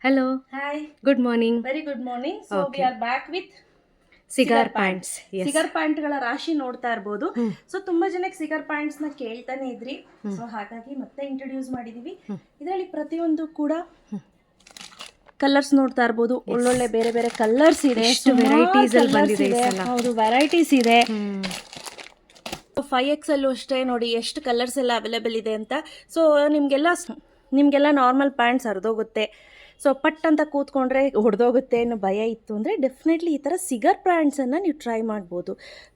Hello, Hi, good morning. very good morning. So Okay. we are back with Cigar pants. Yes. Cigar ಪ್ಯಾಂಟ್ಗಳ ರಾಶಿ ನೋಡ್ತಾ ಇರ್ಬೋದು. So ತುಂಬಾ ಜನಕ್ಕೆ ಸಿಗರ್ ಪ್ಯಾಂಟ್ಸ್ ನ ಕೇಳ್ತಾನೆ ಇದ್ರಿ. ಸೊ ಹಾಗಾಗಿ ಮತ್ತೆ ಇಂಟ್ರೊಡ್ಯೂಸ್ ಮಾಡಿದೀವಿ. ಇದರಲ್ಲಿ ಪ್ರತಿಯೊಂದು ಕೂಡ ಕಲರ್ಸ್ ನೋಡ್ತಾ ಇರ್ಬೋದು. ಒಳ್ಳೊಳ್ಳೆ ಬೇರೆ ಬೇರೆ ಕಲರ್ಸ್ ಇದೆ. ಎಷ್ಟು varieties ಅಲ್ಲಿ ಬಂದಿದೆ ಈ ಸಲ. ಹೌದು, ವೆರೈಟೀಸ್ ಇದೆ. 5XL ಅಷ್ಟೇ ನೋಡಿ ಎಷ್ಟು ಕಲರ್ಸ್ ಎಲ್ಲ ಅವೈಲೇಬಲ್ ಇದೆ ಅಂತ. ಸೊ ನಿಮಗೆಲ್ಲ ನಾರ್ಮಲ್ ಪ್ಯಾಂಟ್ಸ್ ಹರಿದೋಗುತ್ತೆ, ಸೊ ಪಟ್ ಅಂತ ಕೂತ್ಕೊಂಡ್ರೆ ಹೊಡೆದೋಗುತ್ತೆ ಅನ್ನೋ ಭಯ ಇತ್ತು ಅಂದರೆ ಡೆಫಿನೆಟ್ಲಿ ಈ ಥರ ಸಿಗರ್ ಪ್ಯಾಂಟ್ಸನ್ನು ನೀವು ಟ್ರೈ ಮಾಡ್ಬೋದು.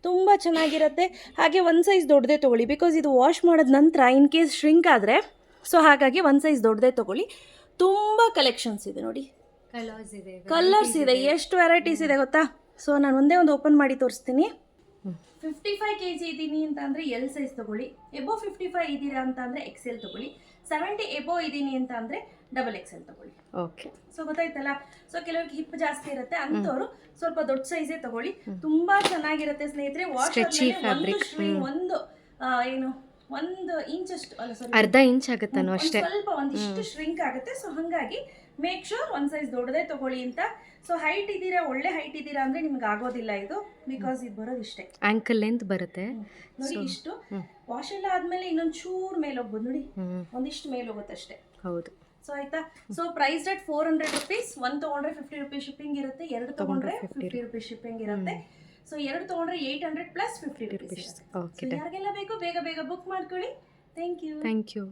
ತುಂಬ ಚೆನ್ನಾಗಿರುತ್ತೆ. ಹಾಗೆ ಒಂದು ಸೈಜ್ ದೊಡ್ಡದೇ ತೊಗೊಳ್ಳಿ, ಬಿಕಾಸ್ ಇದು ವಾಶ್ ಮಾಡಿದ ನಂತರ ಇನ್ ಕೇಸ್ ಶ್ರಿಂಕ್ ಆದರೆ, ಸೊ ಹಾಗಾಗಿ ಒಂದು ಸೈಜ್ ದೊಡ್ಡದೇ ತೊಗೊಳ್ಳಿ. ತುಂಬ ಕಲೆಕ್ಷನ್ಸ್ ಇದೆ ನೋಡಿ, ಕಲರ್ಸ್ ಇದೆ, ಎಷ್ಟು ವೆರೈಟೀಸ್ ಇದೆ ಗೊತ್ತಾ. ಸೊ ನಾನು ಒಂದೇ ಒಂದು ಓಪನ್ ಮಾಡಿ ತೋರಿಸ್ತೀನಿ. 55 kg ಇದ್ದೀನಿ ಅಂತ ಅಂದರೆ ಎಲ್ ಸೈಜ್ ತೊಗೊಳ್ಳಿ. ಎಬೋ 55 ಇದ್ದೀರಾ ಅಂತ ಅಂದರೆ XL ತೊಗೊಳ್ಳಿ. 70 ಎಬೋ ಇದ್ದೀನಿ ಅಂತ ಅಂದರೆ XXL ತೊಗೊಳ್ಳಿ. ಓಕೆ, ಸೊ ಗೊತ್ತಾಯ್ತಲ್ಲ. ಸೊ ಕೆಲವ್ರಿಗೆ ಹಿಪ್ ಜಾಸ್ತಿ ಇರುತ್ತೆ, ಅಂಥವ್ರು ಸ್ವಲ್ಪ ದೊಡ್ಡ ಸೈಜೇ ತಗೊಳ್ಳಿ. ತುಂಬಾ ಚೆನ್ನಾಗಿರುತ್ತೆ ಸ್ನೇಹಿತರೆ. ವಾಶ್ ಒಂದು ಇಂಚ್ ಅಷ್ಟು, ಅಲ್ಲ ಸಾರಿ, ಅರ್ಧ ಇಂಚ್ ಆಗುತ್ತಾನೋ ಅಷ್ಟೇ, ಸ್ವಲ್ಪ ಒಂದಿಷ್ಟು ಶ್ರಿಂಕ್ ಆಗುತ್ತೆ. ಸೊ ಹಾಗಾಗಿ ಮೇಕ್ ಶೋರ್ ಒಂದು ಸೈಜ್ ದೊಡ್ಡದೇ ತಗೊಳ್ಳಿ ಅಂತ. ಸೊ ಹೈಟ್ ಇದ್ದೀರಾ, ಒಳ್ಳೆ ಹೈಟ್ ಇದ್ದೀರಾ ಅಂದ್ರೆ ನಿಮ್ಗೆ ಆಗೋದಿಲ್ಲ ಇದು, ಬಿಕಾಸ್ ಇದು ಬರೋದು ಇಷ್ಟೇ, ಆಂಕಲ್ ಲೆಂತ್ ಬರುತ್ತೆ ನೋಡಿ ಇಷ್ಟು. ವಾಶ್ ಎಲ್ಲ ಆದ್ಮೇಲೆ ಇನ್ನೊಂದು ಚೂರ್ ಮೇಲೆ ಹೋಗ್ಬೋದು ನೋಡಿ, ಒಂದಿಷ್ಟು ಮೇಲೆ ಹೋಗುತ್ತೆ ಅಷ್ಟೇ. ಹೌದು. ಸೊ ಆಯ್ತಾ. So price rate 400 rupees. ಒಂದು ತೊಗೊಂಡ್ರೆ 50 rupees ಶಿಪ್ಪಿಂಗ್ ಇರುತ್ತೆ, ಎರಡು ತೊಗೊಂಡ್ರೆ 50 rupees ಶಿಪ್ಪಿಂಗ್ ಇರುತ್ತೆ. ಸೊ ಎರಡು ತೊಗೊಂಡ್ರೆ 800 plus 50 rupees. ಓಕೆ, ಯಾರಿಗೆಲ್ಲ ಬೇಕು ಬೇಗ ಬೇಗ ಬುಕ್ ಮಾಡ್ಕೊಳ್ಳಿ. Thank you.